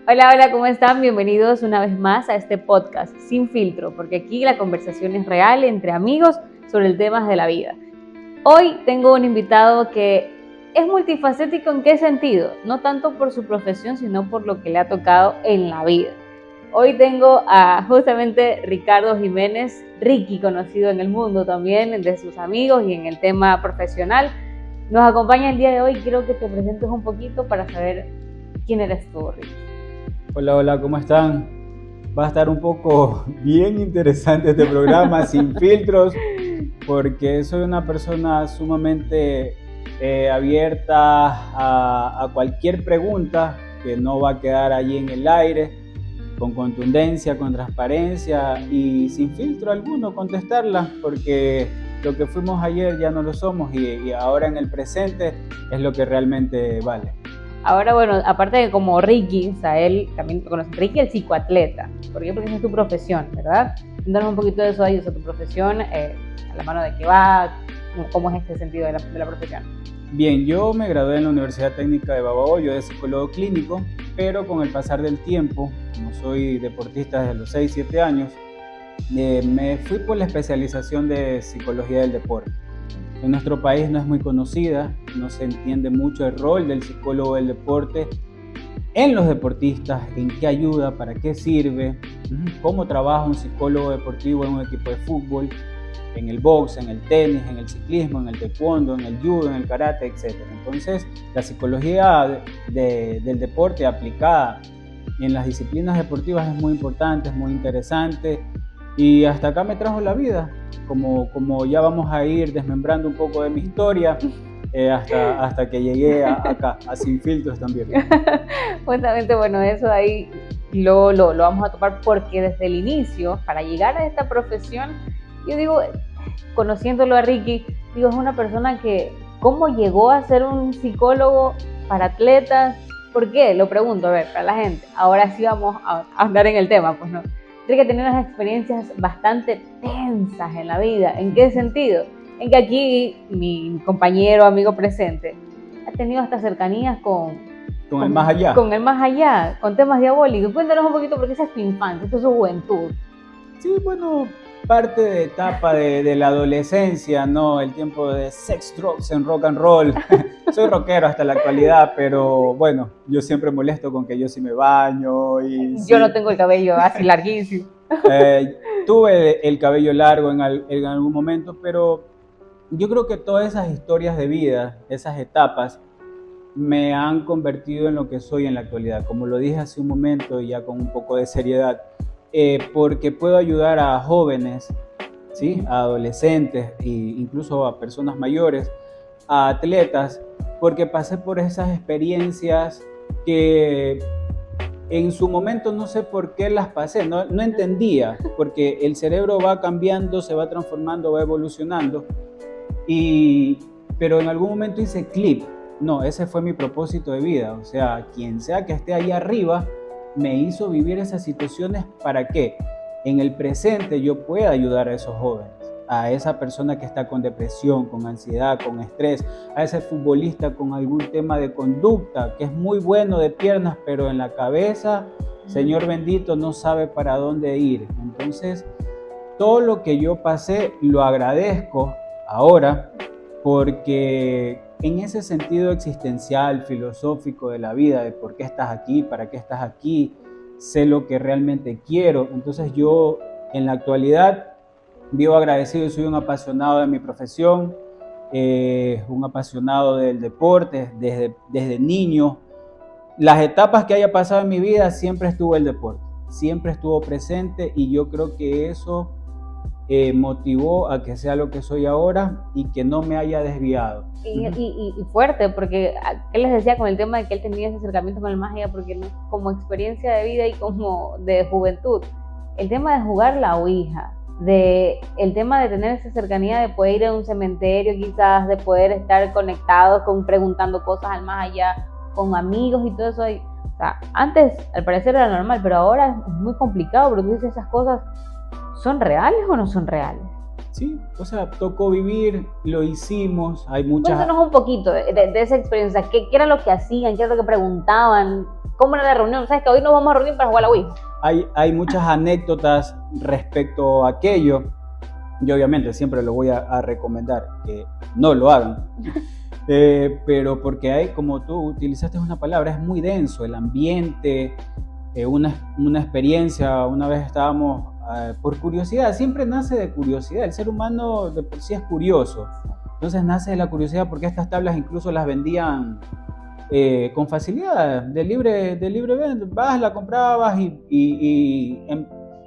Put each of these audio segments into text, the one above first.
Hola, hola, ¿cómo están? Bienvenidos una vez más a este podcast Sin Filtro, porque aquí la conversación es real entre amigos sobre el tema de la vida. Hoy tengo un invitado que es multifacético. ¿En qué sentido? No tanto por su profesión, sino por lo que le ha tocado en la vida. Hoy tengo a justamente Ricardo Jiménez, Ricky, conocido en el mundo también, de sus amigos y en el tema profesional. Nos acompaña el día de hoy. Quiero que te presentes un poquito para saber quién eres tú, Ricky. Hola, ¿cómo están? Va a estar un poco bien interesante este programa, sin filtros, porque soy una persona sumamente abierta a cualquier pregunta que no va a quedar allí en el aire, con contundencia, con transparencia y sin filtro alguno contestarla, porque lo que fuimos ayer ya no lo somos y ahora en el presente es lo que realmente vale. Ahora, bueno, aparte de como Ricky, o sea, él también lo conoce, Ricky el psicoatleta, porque esa es tu profesión, ¿verdad? Cuéntanos un poquito de eso ahí, o sea, tu profesión, a la mano de qué va, cómo es este sentido de la profesión. Bien, yo me gradué en la Universidad Técnica de Babahoyo de psicólogo clínico, pero con el pasar del tiempo, como soy deportista desde los 6-7 años, me fui por la especialización de psicología del deporte. En nuestro país no es muy conocida, no se entiende mucho el rol del psicólogo del deporte en los deportistas, en qué ayuda, para qué sirve, cómo trabaja un psicólogo deportivo en un equipo de fútbol, en el box, en el tenis, en el ciclismo, en el taekwondo, en el judo, en el karate, etc. Entonces, la psicología del deporte aplicada en las disciplinas deportivas es muy importante, es muy interesante y hasta acá me trajo la vida, como ya vamos a ir desmembrando un poco de mi historia, hasta que llegué acá, a Sin Filtros también. Justamente, bueno, eso ahí lo vamos a topar porque desde el inicio, para llegar a esta profesión, yo digo, conociéndolo a Ricky, digo, es una persona que, ¿cómo llegó a ser un psicólogo para atletas? ¿Por qué? Lo pregunto, a ver, para la gente. Ahora sí vamos a andar en el tema, pues no. Tiene que tener unas experiencias bastante tensas en la vida. ¿En qué sentido? En que aquí mi compañero, amigo presente, ha tenido hasta cercanías con el más allá. Con el más allá, con temas diabólicos. Cuéntanos un poquito, porque esa es tu infancia, esta es tu juventud. Sí, bueno, parte de etapa de la adolescencia, ¿no? El tiempo de sex, drugs and rock and roll. Soy rockero hasta la actualidad, pero bueno, yo siempre molesto con que yo sí me baño y Yo sí. no tengo el cabello así larguísimo. Tuve el cabello largo en algún momento, pero yo creo que todas esas historias de vida, esas etapas, me han convertido en lo que soy en la actualidad. Como lo dije hace un momento y ya con un poco de seriedad, porque puedo ayudar a jóvenes, ¿sí? A adolescentes e incluso a personas mayores, a atletas, porque pasé por esas experiencias que en su momento no sé por qué las pasé, no entendía, porque el cerebro va cambiando, se va transformando, va evolucionando, pero en algún momento hice clic. No, ese fue mi propósito de vida. O sea, quien sea que esté ahí arriba, me hizo vivir esas situaciones para que en el presente yo pueda ayudar a esos jóvenes, a esa persona que está con depresión, con ansiedad, con estrés, a ese futbolista con algún tema de conducta, que es muy bueno de piernas, pero en la cabeza, Señor bendito, no sabe para dónde ir. Entonces, todo lo que yo pasé lo agradezco ahora, porque en ese sentido existencial, filosófico de la vida, de por qué estás aquí, para qué estás aquí, sé lo que realmente quiero. Entonces yo en la actualidad vivo agradecido y soy un apasionado de mi profesión, un apasionado del deporte desde niño. Las etapas que haya pasado en mi vida siempre estuvo el deporte, siempre estuvo presente y yo creo que eso motivó a que sea lo que soy ahora y que no me haya desviado. Y fuerte, porque él les decía con el tema de que él tenía ese acercamiento con el más allá, porque no, como experiencia de vida y como de juventud, el tema de jugar la ouija, el tema de tener esa cercanía, de poder ir a un cementerio quizás, de poder estar conectados, preguntando cosas al más allá, con amigos y todo eso. O sea, antes al parecer era normal, pero ahora es muy complicado, porque tú dices, esas cosas, ¿son reales o no son reales? Sí, o sea, tocó vivir, lo hicimos, hay muchas... Cuéntanos un poquito de esa experiencia, ¿qué era lo que hacían, qué era lo que preguntaban, cómo era la reunión? ¿Sabes que hoy nos vamos a reunir para jugar a la Wii? Hay muchas anécdotas respecto a aquello. Yo obviamente siempre lo voy a recomendar que no lo hagan. Pero porque hay, como tú utilizaste una palabra, es muy denso el ambiente, una experiencia. Una vez estábamos por curiosidad, siempre nace de curiosidad, el ser humano de por sí es curioso, entonces nace de la curiosidad porque estas tablas incluso las vendían con facilidad, de libre venta, vas, la comprabas y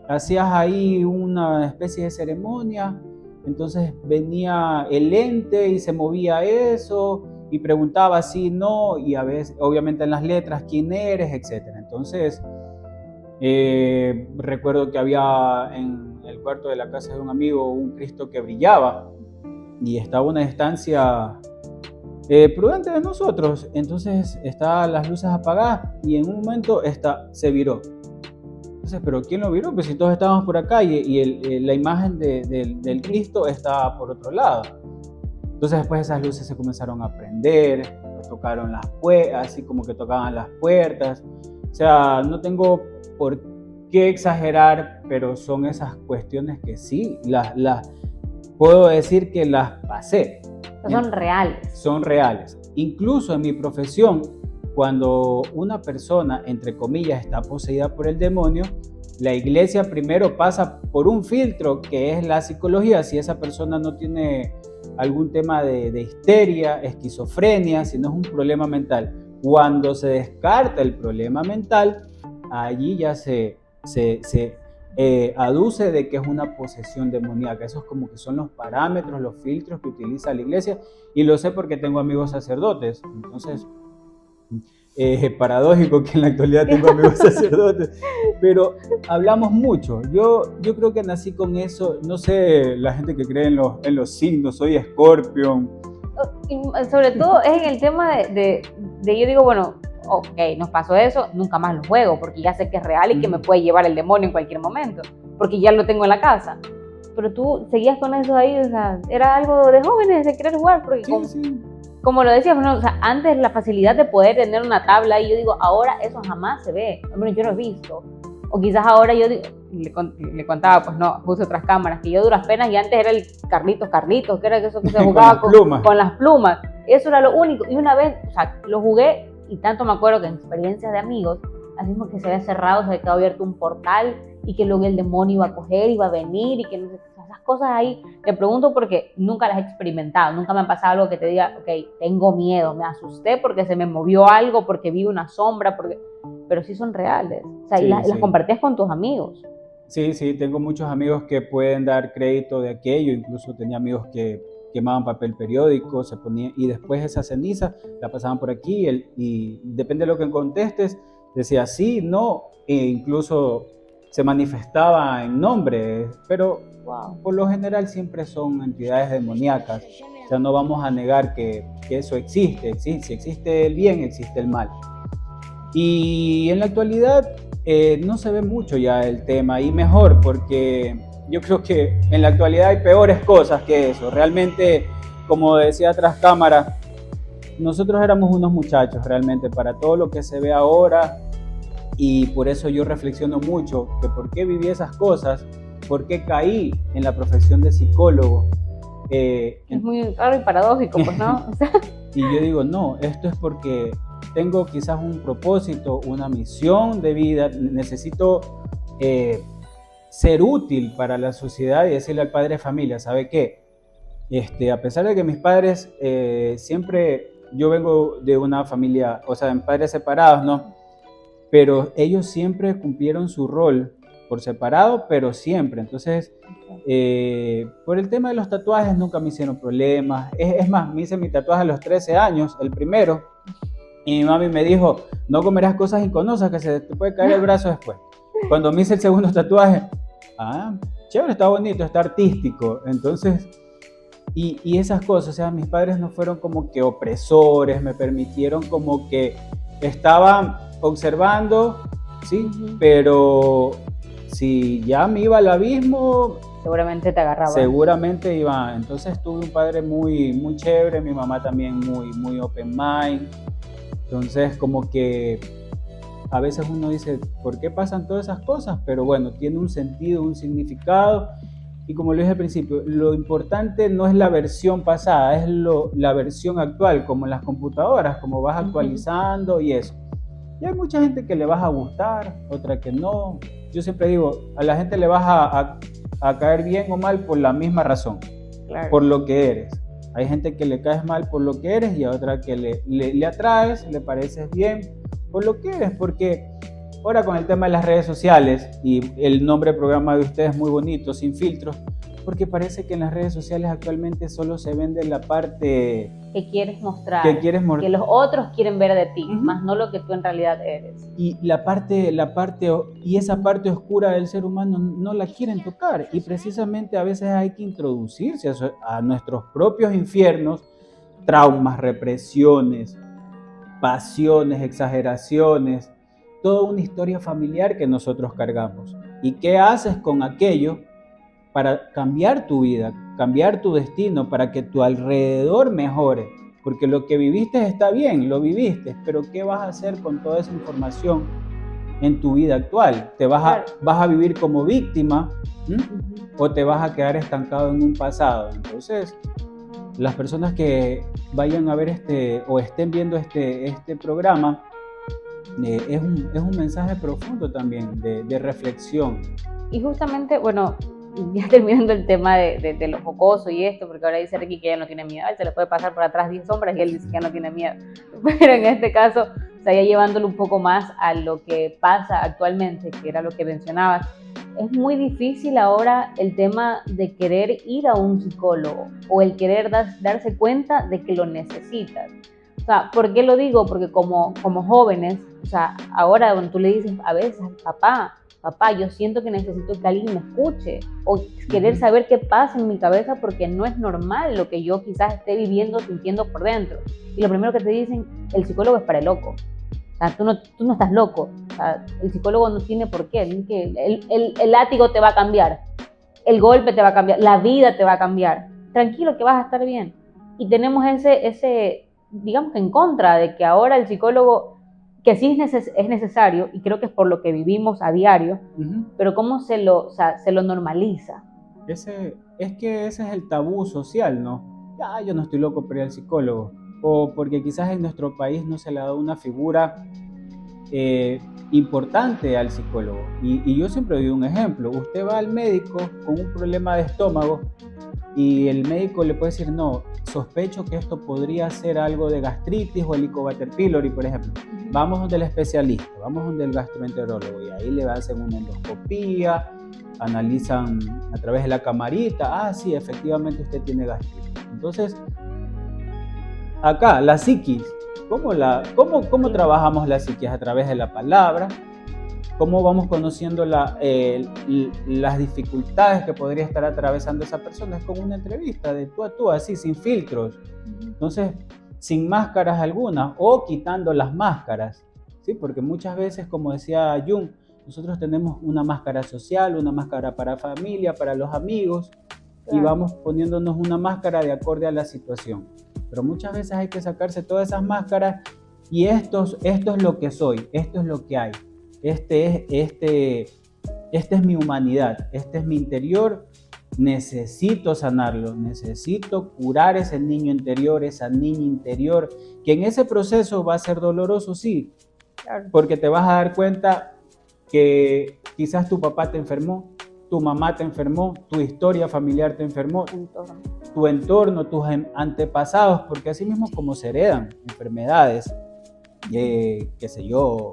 hacías ahí una especie de ceremonia. Entonces venía el ente y se movía eso y preguntaba sí, no, y a veces, obviamente en las letras, quién eres, etc. Entonces, recuerdo que había en el cuarto de la casa de un amigo un Cristo que brillaba y estaba a una distancia prudente de nosotros. Entonces estaban las luces apagadas y en un momento se viró. Entonces, ¿pero quién lo viró? Pues si todos estábamos por acá y la imagen del Cristo estaba por otro lado. Entonces después esas luces se comenzaron a prender, tocaron las puertas, así como que tocaban las puertas. O sea, no tengo por qué exagerar, pero son esas cuestiones que sí, puedo decir que las pasé. Son reales. Son reales. Incluso en mi profesión, cuando una persona, entre comillas, está poseída por el demonio, la iglesia primero pasa por un filtro que es la psicología. Si esa persona no tiene algún tema de histeria, esquizofrenia, si no es un problema mental. Cuando se descarta el problema mental, allí ya se aduce de que es una posesión demoníaca. Esos como que son los parámetros, los filtros que utiliza la iglesia, y lo sé porque tengo amigos sacerdotes. Entonces, es paradójico que en la actualidad tengo amigos sacerdotes, pero hablamos mucho. Yo creo que nací con eso. No sé, la gente que cree en los signos, soy Escorpión. Y sobre todo es en el tema de yo digo, bueno, ok, nos pasó eso, nunca más lo juego porque ya sé que es real y que me puede llevar el demonio en cualquier momento, porque ya lo tengo en la casa. Pero tú seguías con eso ahí, o sea, era algo de jóvenes, de querer jugar, porque Sí. como lo decías, ¿no? O sea, antes la facilidad de poder tener una tabla, y yo digo, ahora eso jamás se ve. Bueno, yo no he visto. O quizás ahora yo le contaba, pues no, puse otras cámaras, que yo duras penas, y antes era el Carlitos, que era eso que se jugaba con las plumas. Eso era lo único. Y una vez, o sea, lo jugué, y tanto me acuerdo que en experiencias de amigos, así como que se había cerrado, se había quedado abierto un portal, y que luego el demonio iba a coger, iba a venir, y que no sé, esas cosas ahí. Te pregunto porque nunca las he experimentado, nunca me ha pasado algo que te diga, ok, tengo miedo, me asusté porque se me movió algo, porque vi una sombra, pero sí son reales. O sea, sí, y las compartías con tus amigos. Sí, tengo muchos amigos que pueden dar crédito de aquello. Incluso tenía amigos que quemaban papel periódico, se ponían, y después esa ceniza la pasaban por aquí, y depende de lo que contestes, decía sí, no, e incluso se manifestaba en nombre, pero por lo general siempre son entidades demoníacas. O sea, no vamos a negar que eso existe. Si existe el bien, existe el mal. Y en la actualidad no se ve mucho ya el tema, y mejor, porque yo creo que en la actualidad hay peores cosas que eso. Realmente, como decía tras cámara, nosotros éramos unos muchachos realmente para todo lo que se ve ahora, y por eso yo reflexiono mucho que por qué viví esas cosas, por qué caí en la profesión de psicólogo. Es muy raro y paradójico, pues, ¿no? Y yo digo, no, esto es porque tengo quizás un propósito, una misión de vida, necesito ser útil para la sociedad, y decirle al padre de familia, ¿sabe qué? A pesar de que mis padres siempre, yo vengo de una familia, o sea, en padres separados, ¿no? Pero ellos siempre cumplieron su rol por separado, pero siempre. Entonces, por el tema de los tatuajes nunca me hicieron problemas. Es más, me hice mi tatuaje a los 13 años, el primero, y mi mami me dijo, no comerás cosas inconosas que se te puede caer el brazo después. Cuando me hice el segundo tatuaje, chévere, está bonito, está artístico. Entonces, y esas cosas, o sea, mis padres no fueron como que opresores, me permitieron como que estaban observando, sí, pero si ya me iba al abismo, seguramente te agarraba. Seguramente iba. Entonces tuve un padre muy, muy chévere, mi mamá también muy, muy open mind. Entonces como que a veces uno dice, ¿por qué pasan todas esas cosas? Pero bueno, tiene un sentido, un significado. Y como lo dije al principio, lo importante no es la versión pasada, es la versión actual, como en las computadoras, como vas actualizando y eso. Y hay mucha gente que le vas a gustar, otra que no. Yo siempre digo, a la gente le vas a caer bien o mal por la misma razón, Claro. por lo que eres. Hay gente que le caes mal por lo que eres y a otra que le atraes, le pareces bien por lo que eres, porque ahora con el tema de las redes sociales y el nombre del programa de ustedes es muy bonito, Sin Filtros, porque parece que en las redes sociales actualmente solo se vende la parte que quieres mostrar, que los otros quieren ver de ti, más no lo que tú en realidad eres. Y y esa parte oscura del ser humano no la quieren tocar, y precisamente a veces hay que introducirse a nuestros propios infiernos, traumas, represiones, pasiones, exageraciones, toda una historia familiar que nosotros cargamos. ¿Y qué haces con aquello para cambiar tu vida, cambiar tu destino, para que tu alrededor mejore? Porque lo que viviste está bien, lo viviste, pero ¿qué vas a hacer con toda esa información en tu vida actual? ¿Vas a vivir como víctima? ¿O te vas a quedar estancado en un pasado? Entonces, las personas que vayan a ver o estén viendo este programa, es un mensaje profundo también de reflexión. Y justamente, bueno, ya terminando el tema de lo jocoso y esto, porque ahora dice Ricky que ya no tiene miedo, él se le puede pasar por atrás 10 sombras y él dice que ya no tiene miedo, pero en este caso, o sea, ya llevándolo un poco más a lo que pasa actualmente, que era lo que mencionabas, es muy difícil ahora el tema de querer ir a un psicólogo o el querer darse cuenta de que lo necesitas. O sea, ¿por qué lo digo? Porque como jóvenes, o sea, ahora cuando tú le dices a veces, papá, yo siento que necesito que alguien me escuche, o querer saber qué pasa en mi cabeza porque no es normal lo que yo quizás esté viviendo, sintiendo por dentro. Y lo primero que te dicen, el psicólogo es para el loco. O sea, tú no estás loco. O sea, el psicólogo no tiene por qué. El látigo te va a cambiar, el golpe te va a cambiar, la vida te va a cambiar. Tranquilo que vas a estar bien. Y tenemos ese digamos que en contra de que ahora el psicólogo, que sí es necesario, y creo que es por lo que vivimos a diario, pero cómo se lo normaliza. Es que ese es el tabú social, ¿no? Ya, yo no estoy loco por ir al psicólogo. O porque quizás en nuestro país no se le ha dado una figura importante al psicólogo. Y yo siempre doy un ejemplo. Usted va al médico con un problema de estómago y el médico le puede decir, no, sospecho que esto podría ser algo de gastritis o Helicobacter pylori, por ejemplo. Vamos donde el especialista, vamos donde el gastroenterólogo, y ahí le hacen una endoscopía, analizan a través de la camarita, sí, efectivamente usted tiene gastritis. Entonces, acá, la psiquis, ¿cómo trabajamos la psiquis? A través de la palabra. ¿Cómo vamos conociendo las dificultades que podría estar atravesando esa persona? Es como una entrevista de tú a tú, así, sin filtros. Entonces, sin máscaras algunas o quitando las máscaras, ¿sí? Porque muchas veces, como decía Jung, nosotros tenemos una máscara social, una máscara para familia, para los amigos, y vamos poniéndonos una máscara de acorde a la situación. Pero muchas veces hay que sacarse todas esas máscaras y esto es lo que soy, esto es lo que hay. Esta es mi humanidad, este es mi interior, necesito sanarlo, necesito curar ese niño interior, esa niña interior, que en ese proceso va a ser doloroso, sí, porque te vas a dar cuenta que quizás tu papá te enfermó, tu mamá te enfermó, tu historia familiar te enfermó, tu entorno, tus antepasados, porque así mismo como se heredan enfermedades, qué sé yo,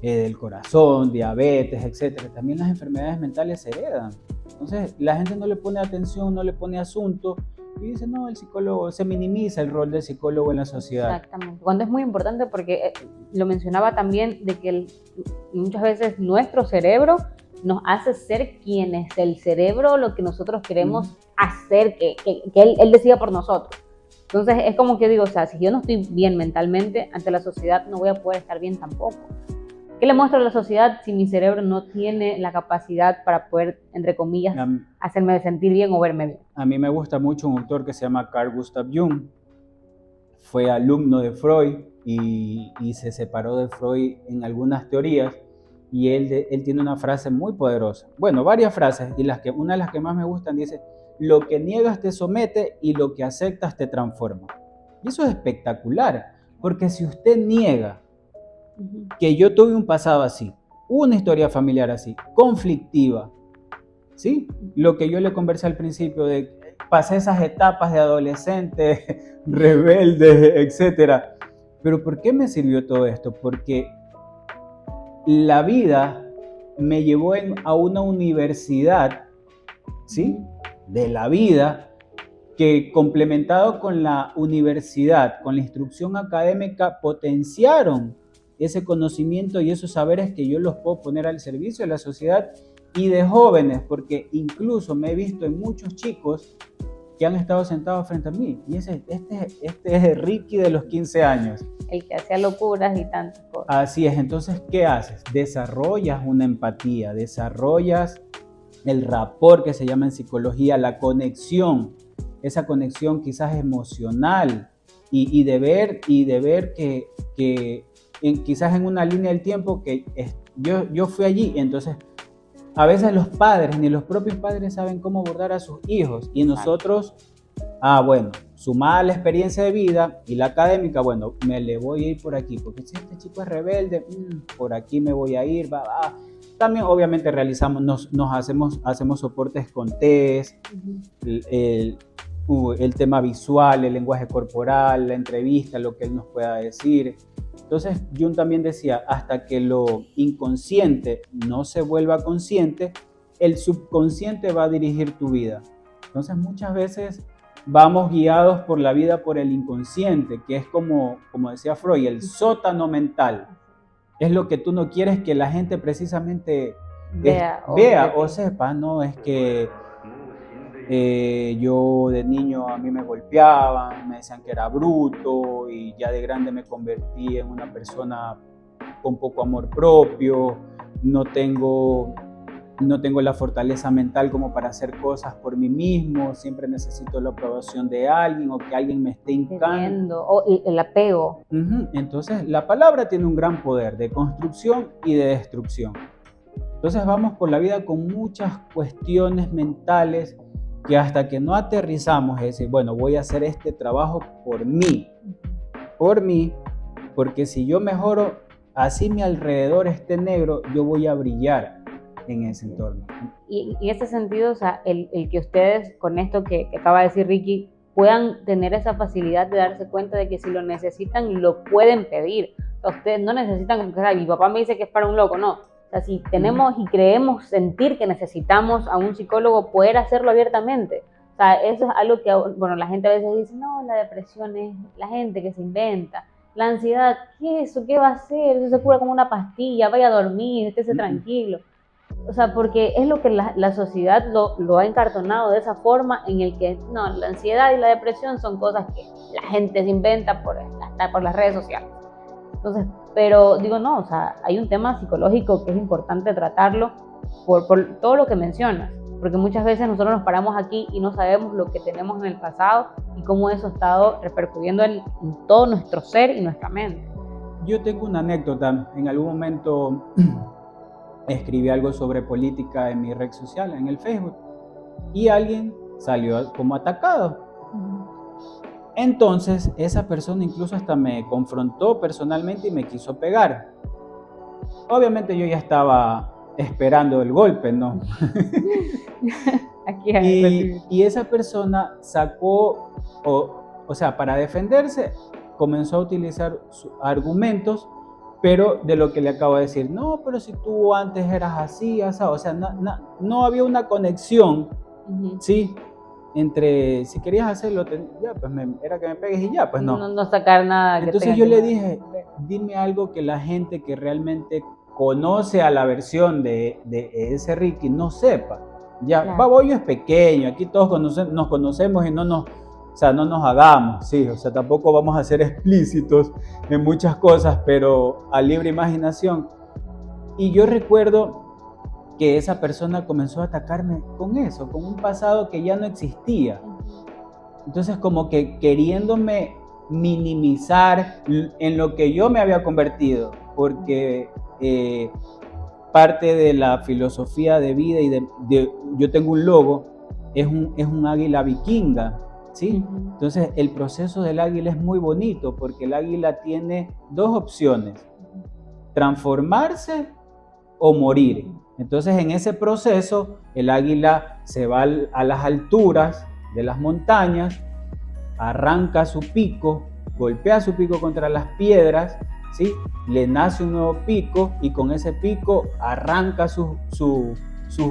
del corazón, diabetes, etcétera. También las enfermedades mentales se heredan. Entonces, la gente no le pone atención, no le pone asunto y dice, no, el psicólogo, se minimiza el rol del psicólogo en la sociedad. Exactamente. Cuando es muy importante, porque lo mencionaba también, de que muchas veces nuestro cerebro nos hace ser quienes el cerebro, lo que nosotros queremos hacer, que él decida por nosotros. Entonces, es como que digo, o sea, si yo no estoy bien mentalmente, ante la sociedad no voy a poder estar bien tampoco. ¿Qué le muestro a la sociedad si mi cerebro no tiene la capacidad para poder, entre comillas, hacerme sentir bien o verme bien? A mí me gusta mucho un autor que se llama Carl Gustav Jung. Fue alumno de Freud y se separó de Freud en algunas teorías. Y él tiene una frase muy poderosa. Bueno, varias frases, y una de las que más me gustan dice: lo que niegas te somete y lo que aceptas te transforma. Y eso es espectacular, porque si usted niega que yo tuve un pasado así, una historia familiar así, conflictiva, ¿sí? Lo que yo le conversé al principio, de pasé esas etapas de adolescente, rebelde, etcétera. Pero ¿por qué me sirvió todo esto? Porque la vida me llevó a una universidad, ¿sí? De la vida, que complementado con la universidad, con la instrucción académica, potenciaron ese conocimiento y esos saberes que yo los puedo poner al servicio de la sociedad y de jóvenes, porque incluso me he visto en muchos chicos que han estado sentados frente a mí, y este es Ricky de los 15 años. El que hacía locuras y tantas cosas. Así es. Entonces, ¿qué haces? Desarrollas una empatía, desarrollas el rapport, que se llama en psicología, la conexión, esa conexión quizás emocional, y de ver que quizás en una línea del tiempo que yo fui allí. Entonces, a veces los padres, ni los propios padres saben cómo abordar a sus hijos, y nosotros, bueno, sumada la experiencia de vida y la académica, bueno, me le voy a ir por aquí, porque si este chico es rebelde, por aquí me voy a ir, va. También obviamente hacemos soportes con test, el tema visual, el lenguaje corporal, la entrevista, lo que él nos pueda decir. Entonces Jung también decía, hasta que lo inconsciente no se vuelva consciente, el subconsciente va a dirigir tu vida. Entonces muchas veces vamos guiados por la vida por el inconsciente, que es como decía Freud, el sótano mental. Es lo que tú no quieres que la gente precisamente vea o sepa, ¿no? Es que yo de niño a mí me golpeaban, me decían que era bruto, y ya de grande me convertí en una persona con poco amor propio, no tengo la fortaleza mental como para hacer cosas por mí mismo, siempre necesito la aprobación de alguien o que alguien me esté hincando. O el apego. Entonces la palabra tiene un gran poder de construcción y de destrucción. Entonces vamos por la vida con muchas cuestiones mentales que hasta que no aterrizamos, es decir, bueno, voy a hacer este trabajo por mí, porque si yo mejoro, así mi alrededor esté negro, yo voy a brillar en ese entorno. Y en ese sentido, o sea, el que ustedes, con esto que acaba de decir Ricky, puedan tener esa facilidad de darse cuenta de que si lo necesitan, lo pueden pedir. O sea, ustedes no necesitan, o sea, mi papá me dice que es para un loco, no. O sea, si tenemos y creemos sentir que necesitamos a un psicólogo, poder hacerlo abiertamente. O sea, eso es algo que, bueno, la gente a veces dice, no, la depresión es la gente que se inventa. La ansiedad, ¿qué es eso? ¿Qué va a hacer? Eso se cura con una pastilla, vaya a dormir, estése tranquilo. O sea, porque es lo que la sociedad lo ha encartonado de esa forma, en el que, no, la ansiedad y la depresión son cosas que la gente se inventa hasta por las redes sociales. Entonces, pero digo, no, o sea, hay un tema psicológico que es importante tratarlo por todo lo que mencionas, porque muchas veces nosotros nos paramos aquí y no sabemos lo que tenemos en el pasado y cómo eso ha estado repercutiendo en todo nuestro ser y nuestra mente. Yo tengo una anécdota. En algún momento escribí algo sobre política en mi red social, en el Facebook, y alguien salió como atacado. Entonces esa persona incluso hasta me confrontó personalmente y me quiso pegar. Obviamente yo ya estaba esperando el golpe, ¿no? y esa persona sacó, o sea, para defenderse, comenzó a utilizar argumentos, pero de lo que le acabo de decir, no, pero si tú antes eras así, o sea, no había una conexión, ¿sí? Entre, si querías hacerlo, ya, pues era que me pegues y ya, pues no. No sacar nada. Entonces yo le dije, dime algo que la gente que realmente conoce a la versión de ese Ricky no sepa. Ya, claro. Baboyo es pequeño, aquí todos nos conocemos y no nos hagamos, sí, o sea, tampoco vamos a ser explícitos en muchas cosas, pero a libre imaginación, Y yo recuerdo que esa persona comenzó a atacarme con eso, con un pasado que ya no existía. Entonces como que queriéndome minimizar en lo que yo me había convertido, porque parte de la filosofía de vida y yo tengo un logo, es un águila vikinga, ¿sí? Entonces el proceso del águila es muy bonito porque el águila tiene dos opciones, transformarse o morir. Entonces en ese proceso el águila se va a las alturas de las montañas, arranca su pico, golpea su pico contra las piedras, ¿sí? Le nace un nuevo pico y con ese pico arranca sus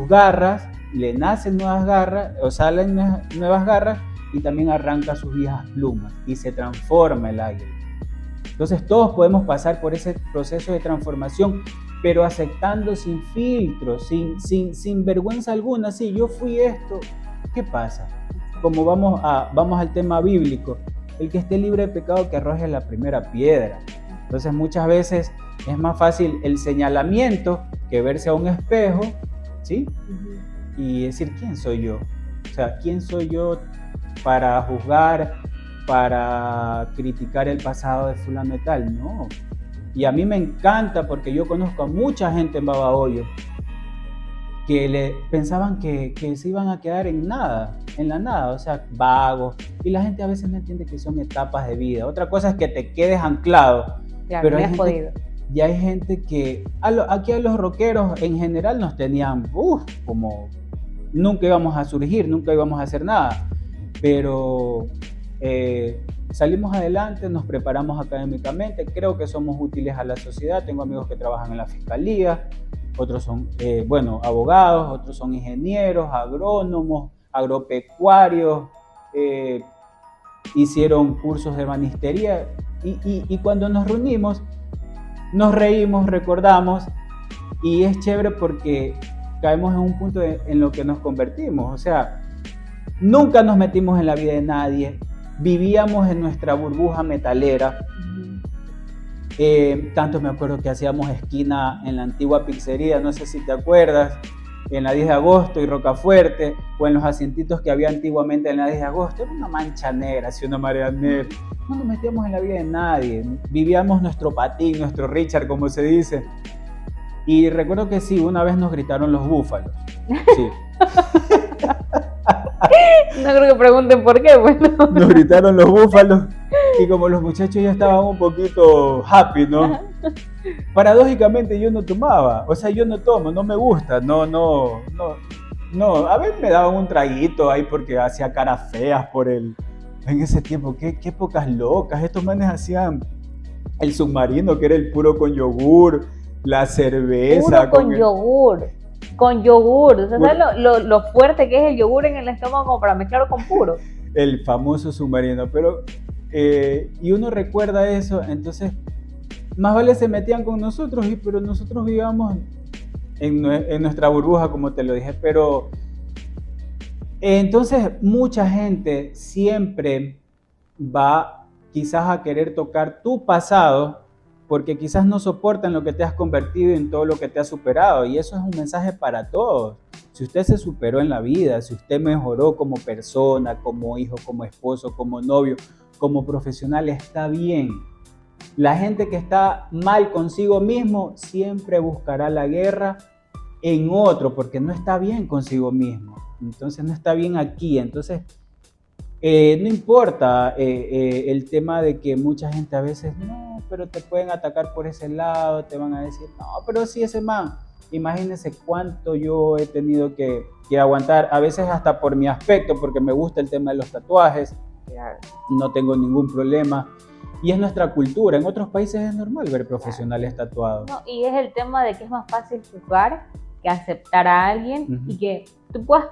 garras, le nacen nuevas garras o salen nuevas garras y también arranca sus viejas plumas y se transforma el águila. Entonces todos podemos pasar por ese proceso de transformación, pero aceptando sin filtros, sin vergüenza alguna. Sí, yo fui esto, ¿qué pasa? Como vamos al tema bíblico, el que esté libre de pecado que arroje la primera piedra. Entonces muchas veces es más fácil el señalamiento que verse a un espejo, ¿sí? Y decir, ¿quién soy yo? O sea, ¿quién soy yo para juzgar, para criticar el pasado de fulano y tal? No. Y a mí me encanta porque yo conozco a mucha gente en Babahoyo que pensaban que se iban a quedar en la nada, o sea, vagos. Y la gente a veces no entiende que son etapas de vida. Otra cosa es que te quedes anclado. Claro, pero ya hay gente que, aquí a los rockeros en general nos tenían, como nunca íbamos a surgir, nunca íbamos a hacer nada. Pero salimos adelante, nos preparamos académicamente, creo que somos útiles a la sociedad. Tengo amigos que trabajan en la fiscalía, otros son, abogados, otros son ingenieros, agrónomos, agropecuarios, hicieron cursos de ebanistería y cuando nos reunimos, nos reímos, recordamos y es chévere porque caemos en un punto en lo que nos convertimos. O sea, nunca nos metimos en la vida de nadie, vivíamos en nuestra burbuja metalera. Tanto me acuerdo que hacíamos esquina en la antigua pizzería, no sé si te acuerdas, en la 10 de agosto y Rocafuerte, o en los asientitos que había antiguamente en la 10 de agosto, era una mancha negra, así una marea negra. No nos metíamos en la vida de nadie, vivíamos nuestro patín, nuestro Richard, como se dice. Y recuerdo que sí, una vez nos gritaron los búfalos. Sí. No creo que pregunten por qué, bueno. Nos gritaron los búfalos y como los muchachos ya estaban un poquito happy, ¿no? Paradójicamente yo no tomaba, o sea, yo no tomo, no me gusta, no, a veces me daban un traguito ahí porque hacía caras feas en ese tiempo, qué épocas locas, estos manes hacían el submarino que era el puro con yogur, la cerveza. Puro con yogur, o sea, ¿sabes lo fuerte que es el yogur en el estómago como para mezclarlo con puro? El famoso submarino, pero y uno recuerda eso, entonces más vale se metían con nosotros, pero nosotros vivíamos en nuestra burbuja, como te lo dije, pero entonces mucha gente siempre va quizás a querer tocar tu pasado porque quizás no soportan lo que te has convertido en todo lo que te has superado, y eso es un mensaje para todos. Si usted se superó en la vida, si usted mejoró como persona, como hijo, como esposo, como novio, como profesional, está bien. La gente que está mal consigo mismo siempre buscará la guerra en otro porque no está bien consigo mismo. Entonces no está bien aquí. Entonces no importa el tema de que mucha gente a veces no, pero te pueden atacar por ese lado, te van a decir no, pero sí ese man. Imagínense cuánto yo he tenido que aguantar, a veces hasta por mi aspecto, porque me gusta el tema de los tatuajes, no tengo ningún problema. Y es nuestra cultura, en otros países es normal ver profesionales tatuados. No, y es el tema de que es más fácil juzgar que aceptar a alguien y que tú puedas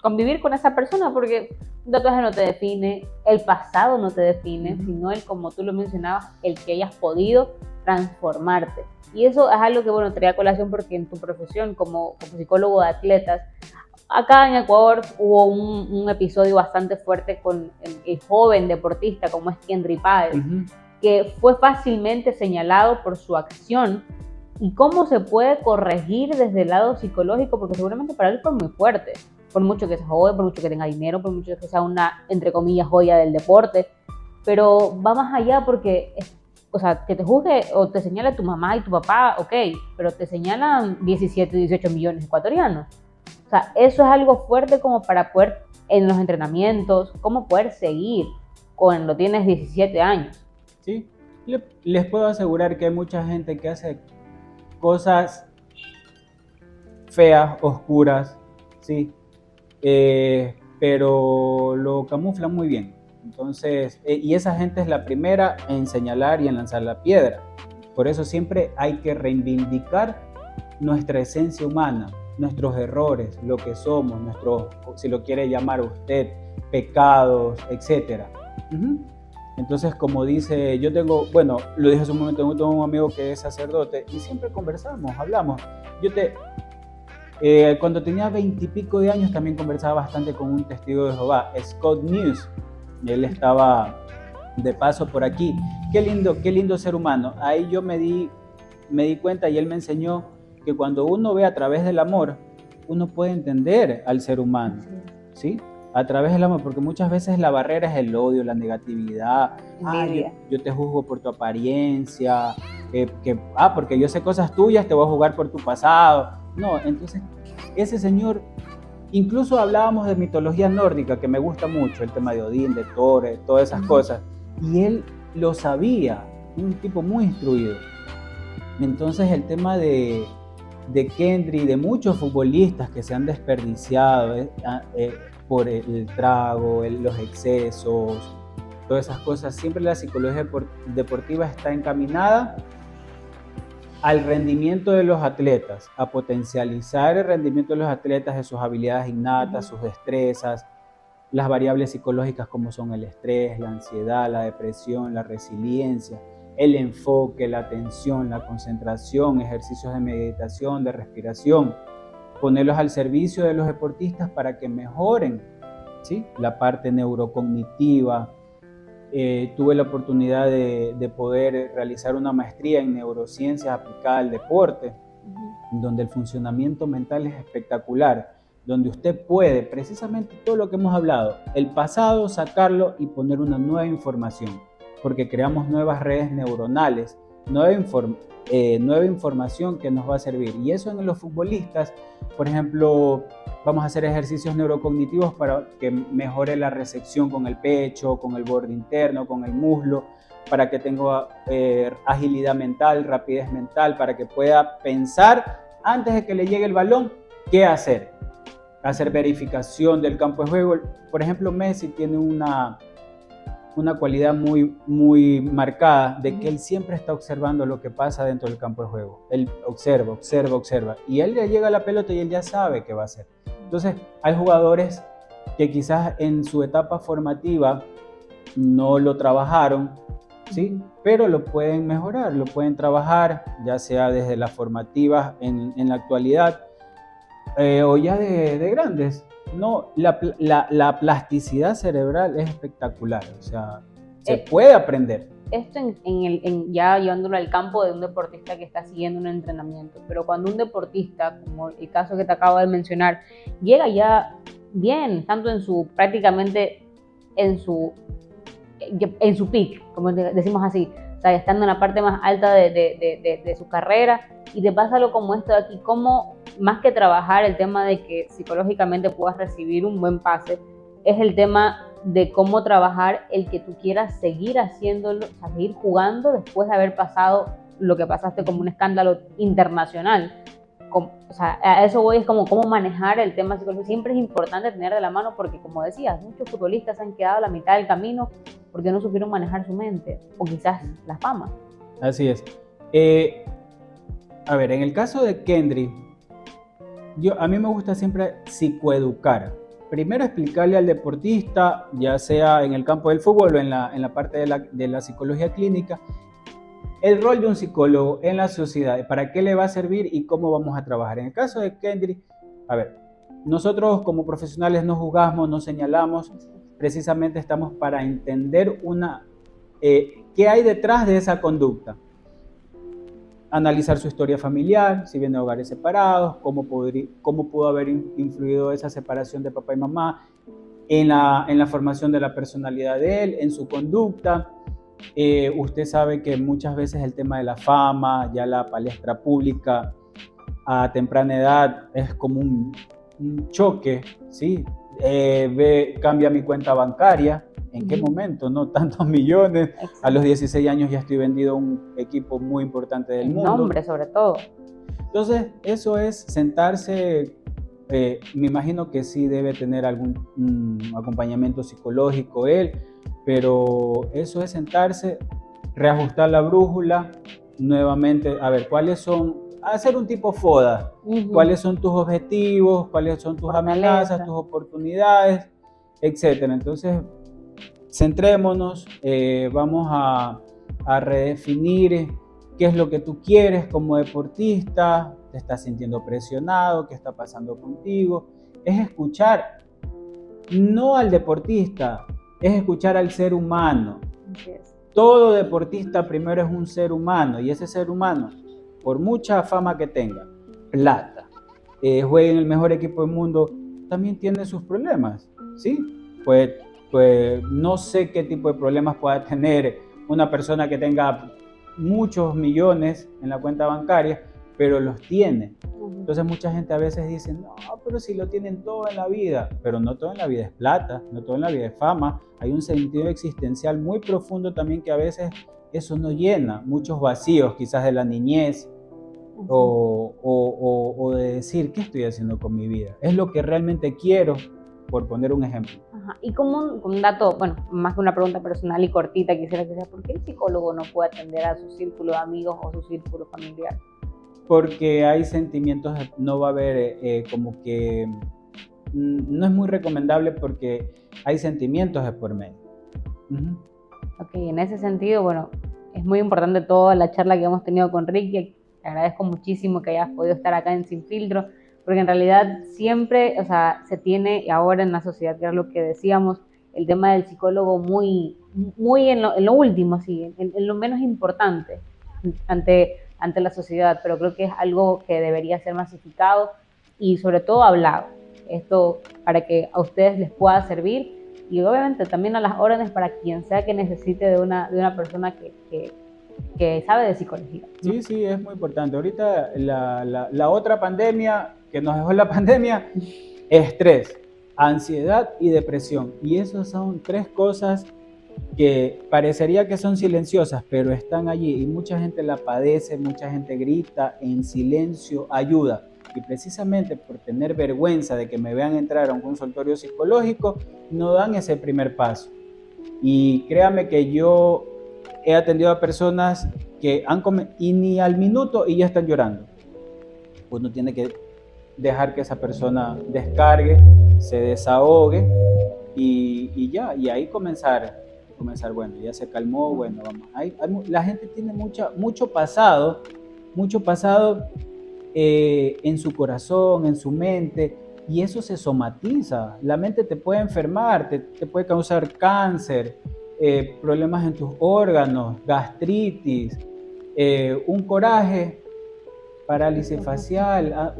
convivir con esa persona, porque un tatuaje no te define, el pasado no te define, sino el, como tú lo mencionabas, el que hayas podido transformarte. Y eso es algo que, bueno, traía a colación porque en tu profesión como psicólogo de atletas, acá en Ecuador hubo un episodio bastante fuerte con el joven deportista como es Kendry Páez, que fue fácilmente señalado por su acción y cómo se puede corregir desde el lado psicológico, porque seguramente para él fue muy fuerte, por mucho que se jode, por mucho que tenga dinero, por mucho que sea una, entre comillas, joya del deporte, pero va más allá porque, o sea, que te juzgue o te señale tu mamá y tu papá, ok, pero te señalan 17, 18 millones ecuatorianos. O sea, eso es algo fuerte como para poder, en los entrenamientos, cómo poder seguir cuando tienes 17 años. ¿Sí? Les puedo asegurar que hay mucha gente que hace cosas feas, oscuras, ¿sí? Pero lo camuflan muy bien. Entonces, y esa gente es la primera en señalar y en lanzar la piedra. Por eso siempre hay que reivindicar nuestra esencia humana, nuestros errores, lo que somos, nuestros, si lo quiere llamar usted, pecados, etc. Entonces, como dice, yo tengo, bueno, lo dije hace un momento, tengo un amigo que es sacerdote y siempre conversamos, hablamos. Cuando tenía 20 y pico de años también conversaba bastante con un testigo de Jehová, Scott News. Él estaba de paso por aquí. Qué lindo ser humano. Ahí yo me di cuenta y él me enseñó que cuando uno ve a través del amor, uno puede entender al ser humano, ¿sí? A través del amor, porque muchas veces la barrera es el odio, la negatividad. Yo te juzgo por tu apariencia, porque yo sé cosas tuyas, te voy a juzgar por tu pasado. No, entonces ese señor, incluso hablábamos de mitología nórdica, que me gusta mucho, el tema de Odín, de Thor, todas esas cosas, y él lo sabía, un tipo muy instruido. Entonces el tema de Kendry, de muchos futbolistas que se han desperdiciado por el trago, los excesos, todas esas cosas, siempre la psicología deportiva está encaminada al rendimiento de los atletas, a potencializar el rendimiento de los atletas, de sus habilidades innatas, sus destrezas, las variables psicológicas como son el estrés, la ansiedad, la depresión, la resiliencia, el enfoque, la atención, la concentración, ejercicios de meditación, de respiración, ponerlos al servicio de los deportistas para que mejoren, ¿sí?, la parte neurocognitiva. Tuve la oportunidad de poder realizar una maestría en neurociencias aplicada al deporte, donde el funcionamiento mental es espectacular, donde usted puede, precisamente todo lo que hemos hablado, el pasado, sacarlo y poner una nueva información, porque creamos nuevas redes neuronales, nueva información que nos va a servir. Y eso en los futbolistas, por ejemplo, vamos a hacer ejercicios neurocognitivos para que mejore la recepción con el pecho, con el borde interno, con el muslo, para que tenga agilidad mental, rapidez mental, para que pueda pensar antes de que le llegue el balón, qué hacer. Hacer verificación del campo de juego. Por ejemplo, Messi tiene una cualidad muy, muy marcada de que él siempre está observando lo que pasa dentro del campo de juego. Él observa. Y él le llega la pelota y él ya sabe qué va a hacer. Entonces, hay jugadores que quizás en su etapa formativa no lo trabajaron, ¿sí?, pero lo pueden mejorar, lo pueden trabajar, ya sea desde las formativas en la actualidad, o ya de grandes. No, la plasticidad cerebral es espectacular, o sea, se puede aprender. Esto ya llevándolo al campo de un deportista que está siguiendo un entrenamiento, pero cuando un deportista, como el caso que te acabo de mencionar, llega ya bien, tanto prácticamente en su peak, como decimos así, o sea, estando en la parte más alta de su carrera, y te pasa algo como esto de aquí, como más que trabajar el tema de que psicológicamente puedas recibir un buen pase, es el tema de cómo trabajar el que tú quieras seguir haciéndolo, o sea, seguir jugando después de haber pasado lo que pasaste como un escándalo internacional. O sea, a eso voy, es como cómo manejar el tema psicológico. Siempre es importante tener de la mano porque, como decías, muchos futbolistas han quedado a la mitad del camino porque no supieron manejar su mente o quizás la fama. Así es. A ver, en el caso de Kendry, a mí me gusta siempre psicoeducar. Primero explicarle al deportista, ya sea en el campo del fútbol o en la parte de la psicología clínica, el rol de un psicólogo en la sociedad, para qué le va a servir y cómo vamos a trabajar. En el caso de Kendry, a ver, nosotros como profesionales no juzgamos, no señalamos, precisamente estamos para entender qué hay detrás de esa conducta. analizar su historia familiar, si viene de hogares separados, cómo pudo haber influido esa separación de papá y mamá en la formación de la personalidad de él, en su conducta. Usted sabe que muchas veces el tema de la fama, ya la palestra pública a temprana edad es como un choque, ¿sí? Cambia mi cuenta bancaria, ¿en qué momento? No tantos millones. Exacto. A los 16 años ya estoy vendido a un equipo muy importante del mundo. El nombre, sobre todo. Entonces, eso es sentarse. Me imagino que sí debe tener algún acompañamiento psicológico él, pero eso es sentarse, reajustar la brújula, nuevamente, a ver, hacer un tipo FODA, cuáles son tus objetivos, cuáles son tus amenazas, tus oportunidades, etcétera. Entonces, centrémonos, vamos a redefinir qué es lo que tú quieres como deportista, te estás sintiendo presionado, qué está pasando contigo. Es escuchar, no al deportista, es escuchar al ser humano. Yes. Todo deportista primero es un ser humano, y ese ser humano, por mucha fama que tenga, plata, juegue en el mejor equipo del mundo, también tiene sus problemas, ¿sí? Pues no sé qué tipo de problemas pueda tener una persona que tenga muchos millones en la cuenta bancaria, pero los tiene. Entonces mucha gente a veces dice, no, pero si lo tienen todo en la vida, pero no todo en la vida es plata, no todo en la vida es fama. Hay un sentido existencial muy profundo también que a veces eso no llena, muchos vacíos quizás de la niñez, o de decir, ¿qué estoy haciendo con mi vida? ¿Es lo que realmente quiero? Por poner un ejemplo. Ajá. Y como un dato, bueno, más que una pregunta personal y cortita, quisiera que sea, ¿por qué el psicólogo no puede atender a su círculo de amigos o su círculo familiar? Porque hay sentimientos, no va a haber como que, no es muy recomendable porque hay sentimientos de por medio. Ok, en ese sentido, bueno, es muy importante toda la charla que hemos tenido con Ricky. Te agradezco muchísimo que hayas podido estar acá en Sin Filtro, porque en realidad siempre, o sea, se tiene ahora en la sociedad, que es lo que decíamos, el tema del psicólogo muy en lo último, sí, en lo menos importante ante la sociedad, pero creo que es algo que debería ser masificado y sobre todo hablado. Esto para que a ustedes les pueda servir y obviamente también a las órdenes para quien sea que necesite de una persona que sabe de psicología, ¿no? Sí, sí, es muy importante. Ahorita la otra pandemia que nos dejó la pandemia, estrés, ansiedad y depresión. Y esas son tres cosas que parecería que son silenciosas, pero están allí y mucha gente la padece, mucha gente grita en silencio, ayuda. Y precisamente por tener vergüenza de que me vean entrar a un consultorio psicológico, no dan ese primer paso. Y créame que yo he atendido a personas que y ni al minuto y ya están llorando. Uno tiene que dejar que esa persona descargue, se desahogue y ya, y ahí comenzar, bueno, ya se calmó, bueno, vamos. La gente tiene mucho pasado en su corazón, en su mente, y eso se somatiza. La mente te puede enfermar, te puede causar cáncer, problemas en tus órganos, gastritis, un coraje, parálisis facial,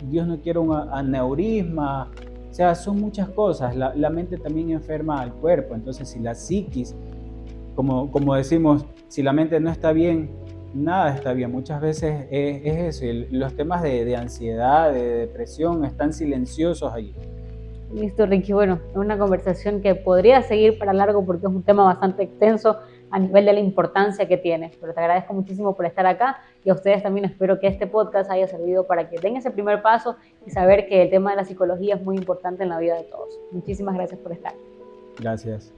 Dios no quiera un aneurisma. O sea, son muchas cosas. La mente también enferma al cuerpo. Entonces, si la psiquis, como decimos, si la mente no está bien, nada está bien. Muchas veces es eso. Los temas de ansiedad, de depresión, están silenciosos allí. Listo, Ricky. Bueno, es una conversación que podría seguir para largo porque es un tema bastante extenso a nivel de la importancia que tiene. Pero te agradezco muchísimo por estar acá y a ustedes también espero que este podcast haya servido para que den ese primer paso y saber que el tema de la psicología es muy importante en la vida de todos. Muchísimas gracias por estar. Gracias.